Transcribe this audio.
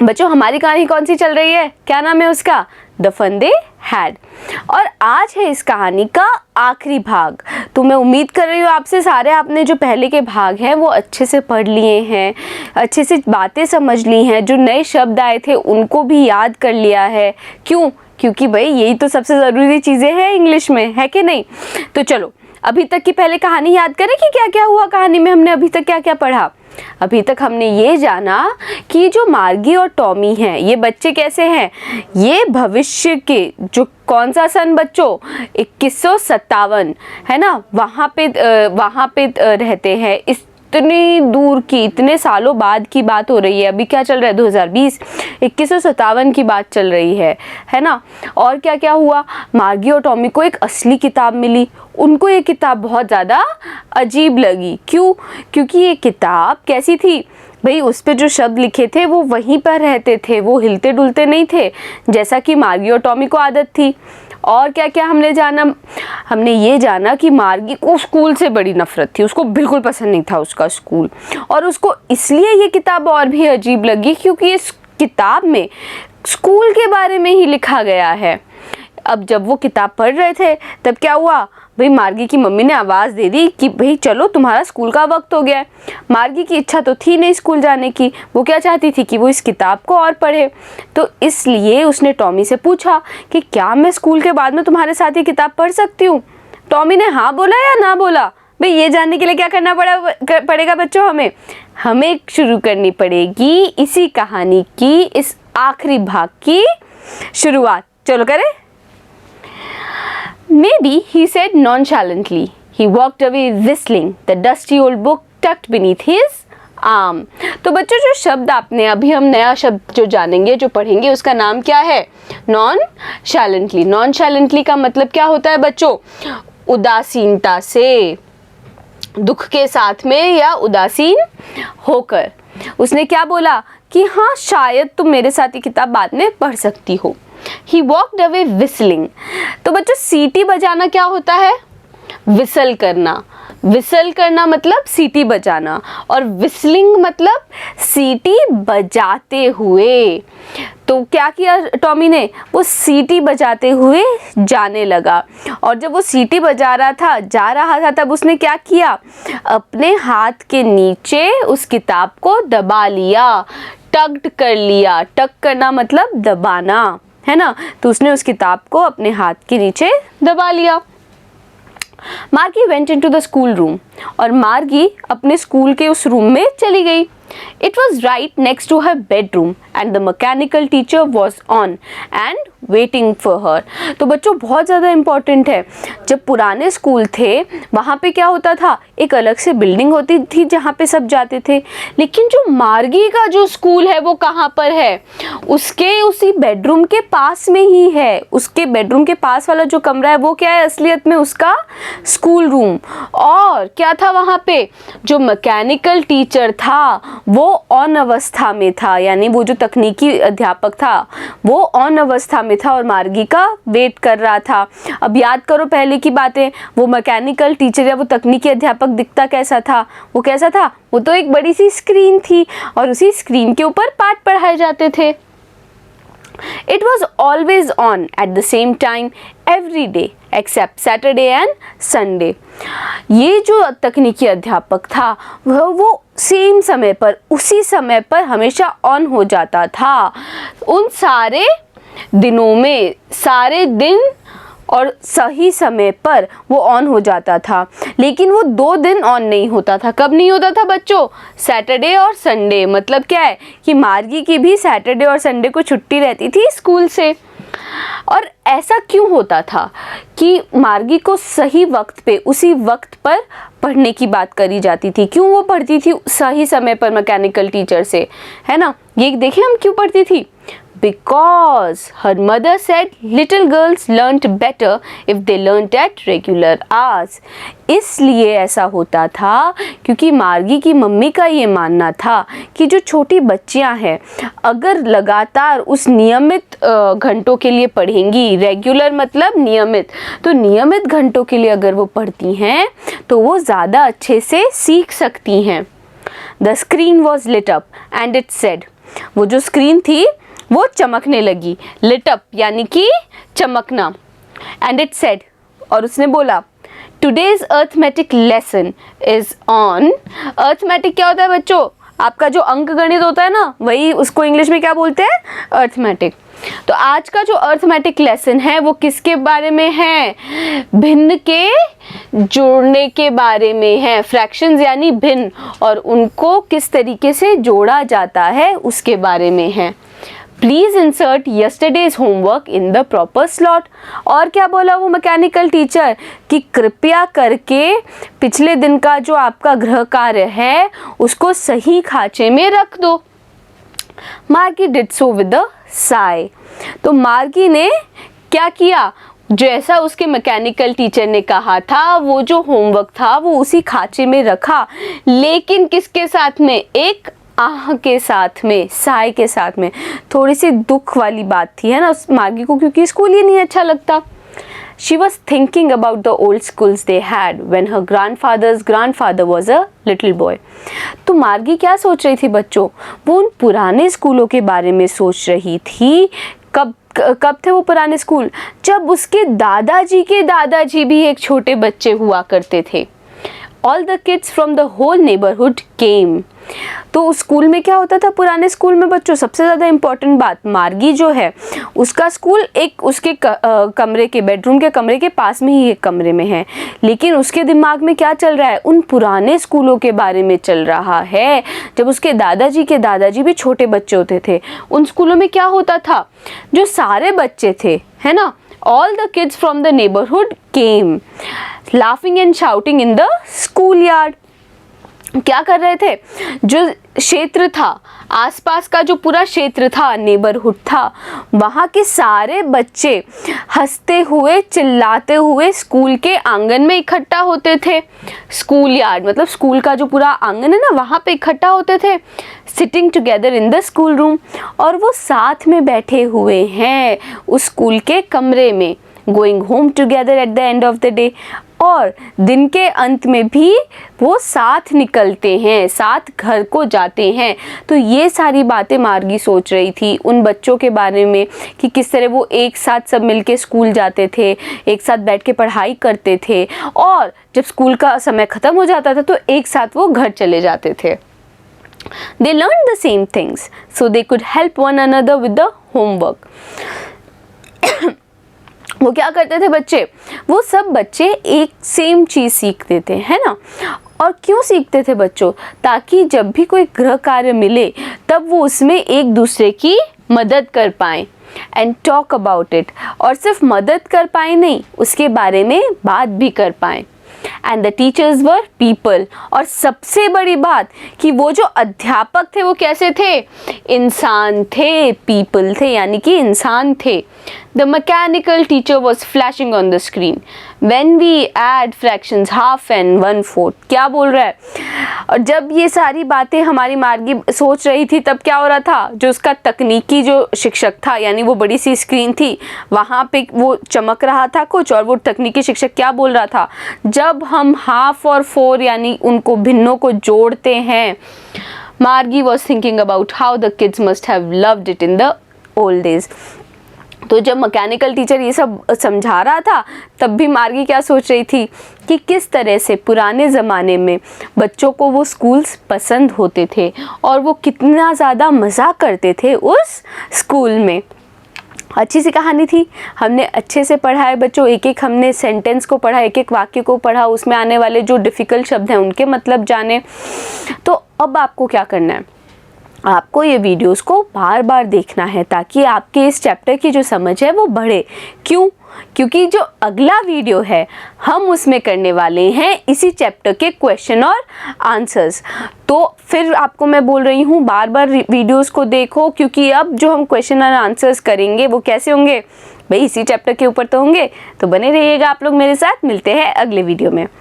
बच्चों हमारी कहानी कौन सी चल रही है, क्या नाम है उसका? The fun they had. और आज है इस कहानी का आखिरी भाग। तो मैं उम्मीद कर रही हूँ आपसे सारे आपने जो पहले के भाग हैं वो अच्छे से पढ़ लिए हैं, अच्छे से बातें समझ ली हैं, जो नए शब्द आए थे उनको भी याद कर लिया है। क्यों? क्योंकि भाई यही तो सबसे ज़रूरी चीज़ें हैं इंग्लिश में, है कि नहीं? तो चलो अभी तक की पहले कहानी याद करें कि क्या क्या हुआ कहानी में, हमने अभी तक क्या क्या पढ़ा। अभी तक हमने ये जाना कि जो मार्गी और टॉमी हैं ये बच्चे कैसे हैं। ये भविष्य के जो कौन सा सन बच्चों, 2157 है ना, वहाँ पे रहते हैं। इतनी दूर की, इतने सालों बाद की बात हो रही है। अभी क्या चल रहा है? 2020, 2157 की बात चल रही है ना। और क्या क्या हुआ? मार्गी और टॉमी को एक असली किताब मिली। उनको ये किताब बहुत ज़्यादा अजीब लगी। क्यों? क्योंकि ये किताब कैसी थी भाई, उस पे जो शब्द लिखे थे वो वहीं पर रहते थे, वो हिलते डुलते नहीं थे जैसा कि मार्गी और टॉमी को आदत थी। और क्या क्या हमने जाना? हमने ये जाना कि मार्गी को स्कूल से बड़ी नफरत थी, उसको बिल्कुल पसंद नहीं था उसका स्कूल। और उसको इसलिए ये किताब और भी अजीब लगी क्योंकि इस किताब में स्कूल के बारे में ही लिखा गया है। अब जब वो किताब पढ़ रहे थे तब क्या हुआ भाई, मार्गी की मम्मी ने आवाज़ दे दी कि भाई चलो तुम्हारा स्कूल का वक्त हो गया है। मार्गी की इच्छा तो थी नहीं स्कूल जाने की, वो क्या चाहती थी कि वो इस किताब को और पढ़े। तो इसलिए उसने टॉमी से पूछा कि क्या मैं स्कूल के बाद में तुम्हारे साथ ये किताब पढ़ सकती हूँ। टॉमी ने हाँ बोला या ना बोला? भाई ये जानने के लिए क्या करना पड़ेगा बच्चों, हमें शुरू करनी पड़ेगी इसी कहानी की इस आखिरी भाग की शुरुआत। चलो करें। Maybe, he said nonchalantly. He walked away whistling, the dusty old book tucked beneath his arm. तो बच्चों जो शब्द आपने अभी, हम नया शब्द जो जानेंगे, जो पढ़ेंगे, उसका नाम क्या है? nonchalantly. nonchalantly का मतलब क्या होता है बच्चों? उदासीनता से, दुख के साथ में या उदासीन होकर। उसने क्या बोला कि हाँ शायद तुम मेरे साथ ये किताब बाद में पढ़ सकती हो। He walked away whistling. तो बच्चों सीटी बजाना क्या होता है? विसल करना। विसल करना मतलब सीटी बजाना, और विस्लिंग मतलब सीटी बजाते हुए। तो क्या किया टॉमी ने? वो सीटी बजाते हुए जाने लगा। और जब वो सीटी बजा रहा था, जा रहा था, तब उसने क्या किया? अपने हाथ के नीचे उस किताब को दबा लिया, टग्ड कर लिया। टग करना मतलब दबाना, है ना। तो उसने उस किताब को अपने हाथ के नीचे दबा लिया। मार्गी went into the school room, और मार्गी अपने स्कूल के उस रूम में चली गई। It was right next to her bedroom and the mechanical teacher was on and waiting for her. तो बच्चों बहुत ज़्यादा इम्पॉर्टेंट है। जब पुराने स्कूल थे वहाँ पे क्या होता था? एक अलग से बिल्डिंग होती थी जहाँ पे सब जाते थे। लेकिन जो मार्गी का जो स्कूल है वो कहाँ पर है? उसके उसी बेडरूम के पास में ही है। उसके बेडरूम के पास वाला जो कमरा है वो क्या है असलियत में? उसका स्कूल रूम। और क्या था वहाँ पे? जो मैकेनिकल टीचर था वो ऑन अवस्था में था, यानी वो जो तकनीकी अध्यापक था वो ऑन अवस्था में था और मार्गी का वेट कर रहा था। अब याद करो पहले की बातें। वो मैकेनिकल टीचर या वो तकनीकी अध्यापक दिखता कैसा था? वो कैसा था? वो तो एक बड़ी सी स्क्रीन थी और उसी स्क्रीन के ऊपर पाठ पढ़ाए जाते थे। It was always on at the same time every day except Saturday and Sunday. ये जो तकनीकी अध्यापक था वो सेम समय पर, उसी समय पर हमेशा ऑन हो जाता था। उन सारे दिनों में, सारे दिन और सही समय पर वो ऑन हो जाता था। लेकिन वो 2 दिन ऑन नहीं होता था। कब नहीं होता था बच्चों? सैटरडे और संडे। मतलब क्या है कि मार्गी की भी सैटरडे और संडे को छुट्टी रहती थी स्कूल से। और ऐसा क्यों होता था कि मार्गी को सही वक्त पे, उसी वक्त पर पढ़ने की बात करी जाती थी? क्यों वो पढ़ती थी सही समय पर मैकेनिकल टीचर से, है ना? ये देखें हम क्यों पढ़ती थी। Because her mother said little girls learnt better if they learnt at regular hours. इसलिए ऐसा होता था क्योंकि मार्गी की मम्मी का ये मानना था कि जो छोटी बच्चियां हैं अगर लगातार उस नियमित घंटों के लिए पढ़ेंगी, रेगुलर मतलब नियमित, तो नियमित घंटों के लिए अगर वो पढ़ती हैं तो वो ज़्यादा अच्छे से सीख सकती हैं। The screen was lit up and it said, वो जो स्क्रीन थी वो चमकने लगी, लिट अप यानी कि चमकना। एंड इट सेड, और उसने बोला, today's arithmetic lesson is on. Arithmetic क्या होता है बच्चों? आपका जो अंक गणित होता है ना, वही उसको इंग्लिश में क्या बोलते हैं? अर्थमेटिक। तो आज का जो अर्थमेटिक लेसन है वो किसके बारे में है? भिन्न के जोड़ने के बारे में है। फ्रैक्शंस यानी भिन्न, और उनको किस तरीके से जोड़ा जाता है उसके बारे में है। Please insert yesterday's homework in the proper slot. और क्या बोला वो मैकेनिकल टीचर कि कृपया करके पिछले दिन का जो आपका गृह कार्य है उसको सही खांचे में रख दो। मार्गी did so with a Sai. तो मार्गी ने क्या किया? जैसा उसके मैकेनिकल टीचर ने कहा था, वो जो होमवर्क था वो उसी खांचे में रखा, लेकिन किसके साथ में? एक आह के साथ में, साय के साथ में। थोड़ी सी दुख वाली बात थी, है ना, उस मार्गी को, क्योंकि स्कूल ही नहीं अच्छा लगता। She was thinking about the old schools they had when her grandfather's grandfather was a little boy. तो मार्गी क्या सोच रही थी बच्चों? वो उन पुराने स्कूलों के बारे में सोच रही थी। कब थे वो पुराने स्कूल? जब उसके दादाजी के दादाजी भी एक छोटे बच्चे हुआ करते थे। All the kids from the whole neighborhood came. तो उस स्कूल में क्या होता था पुराने स्कूल में बच्चों? सबसे ज़्यादा इम्पॉर्टेंट बात, मार्गी जो है उसका स्कूल एक उसके कमरे के, बेडरूम के कमरे के पास में ही एक कमरे में है, लेकिन उसके दिमाग में क्या चल रहा है? उन पुराने स्कूलों के बारे में चल रहा है, जब उसके दादाजी के दादाजी भी छोटे बच्चे होते थे। उन स्कूलों में क्या होता था? जो सारे बच्चे थे, है ना, all the kids from the neighborhood came laughing and shouting in the schoolyard. क्या कर रहे थे? जो क्षेत्र था, आसपास का जो पूरा क्षेत्र था, नेबरहुड था, वहाँ के सारे बच्चे हंसते हुए चिल्लाते हुए स्कूल के आंगन में इकट्ठा होते थे। स्कूल यार्ड मतलब स्कूल का जो पूरा आंगन है ना, वहाँ पे इकट्ठा होते थे, sitting together in the school room. और वो साथ में बैठे हुए हैं उस स्कूल के कमरे में, going home together at the end of the day. और दिन के अंत में भी वो साथ निकलते हैं, साथ घर को जाते हैं। तो ये सारी बातें मार्गी सोच रही थी उन बच्चों के बारे में कि किस तरह वो एक साथ सब मिलके स्कूल जाते थे, एक साथ बैठ के पढ़ाई करते थे, और जब स्कूल का समय ख़त्म हो जाता था तो एक साथ वो घर चले जाते थे। They learned the same things so they could help one another with the homework. वो क्या करते थे बच्चे? वो सब बच्चे एक सेम चीज़ सीखते थे, है ना। और क्यों सीखते थे बच्चों? ताकि जब भी कोई गृह कार्य मिले तब वो उसमें एक दूसरे की मदद कर पाएँ एंड टॉक अबाउट इट। और सिर्फ मदद कर पाए नहीं, उसके बारे में बात भी कर पाएँ। And the teachers were people. और सबसे बड़ी बात कि वो जो अध्यापक थे वो कैसे थे? इंसान थे, पीपल थे, यानी कि इंसान थे। The mechanical teacher was flashing on the screen. When we add fractions half and 1/4, क्या बोल रहा है? और जब ये सारी बातें हमारी मार्गी सोच रही थी तब क्या हो रहा था? जो उसका तकनीकी जो शिक्षक था, यानी वो बड़ी सी स्क्रीन थी, वहाँ पे वो चमक रहा था कुछ, और वो तकनीकी शिक्षक क्या बोल रहा था? जब हम हाफ और 4 यानी उनको भिन्नों को जोड़ते हैं, मार्गी was thinking about how the kids must have loved it in the old days. तो जब मैकेनिकल टीचर ये सब समझा रहा था तब भी मार्गी क्या सोच रही थी कि किस तरह से पुराने ज़माने में बच्चों को वो स्कूल्स पसंद होते थे और वो कितना ज़्यादा मज़ा करते थे उस स्कूल में। अच्छी सी कहानी थी, हमने अच्छे से पढ़ा है बच्चों, एक एक हमने सेंटेंस को पढ़ा, एक एक वाक्य को पढ़ा, उसमें आने वाले जो डिफ़िकल्ट शब्द हैं उनके मतलब जाने। तो अब आपको क्या करना है? आपको ये वीडियोस को बार बार देखना है ताकि आपके इस चैप्टर की जो समझ है वो बढ़े। क्यों? क्योंकि जो अगला वीडियो है हम उसमें करने वाले हैं इसी चैप्टर के क्वेश्चन और आंसर्स। तो फिर आपको मैं बोल रही हूँ बार बार वीडियोस को देखो, क्योंकि अब जो हम क्वेश्चन और आंसर्स करेंगे वो कैसे होंगे भाई? इसी चैप्टर के ऊपर तो होंगे। तो बने रहिएगा आप लोग मेरे साथ, मिलते हैं अगले वीडियो में।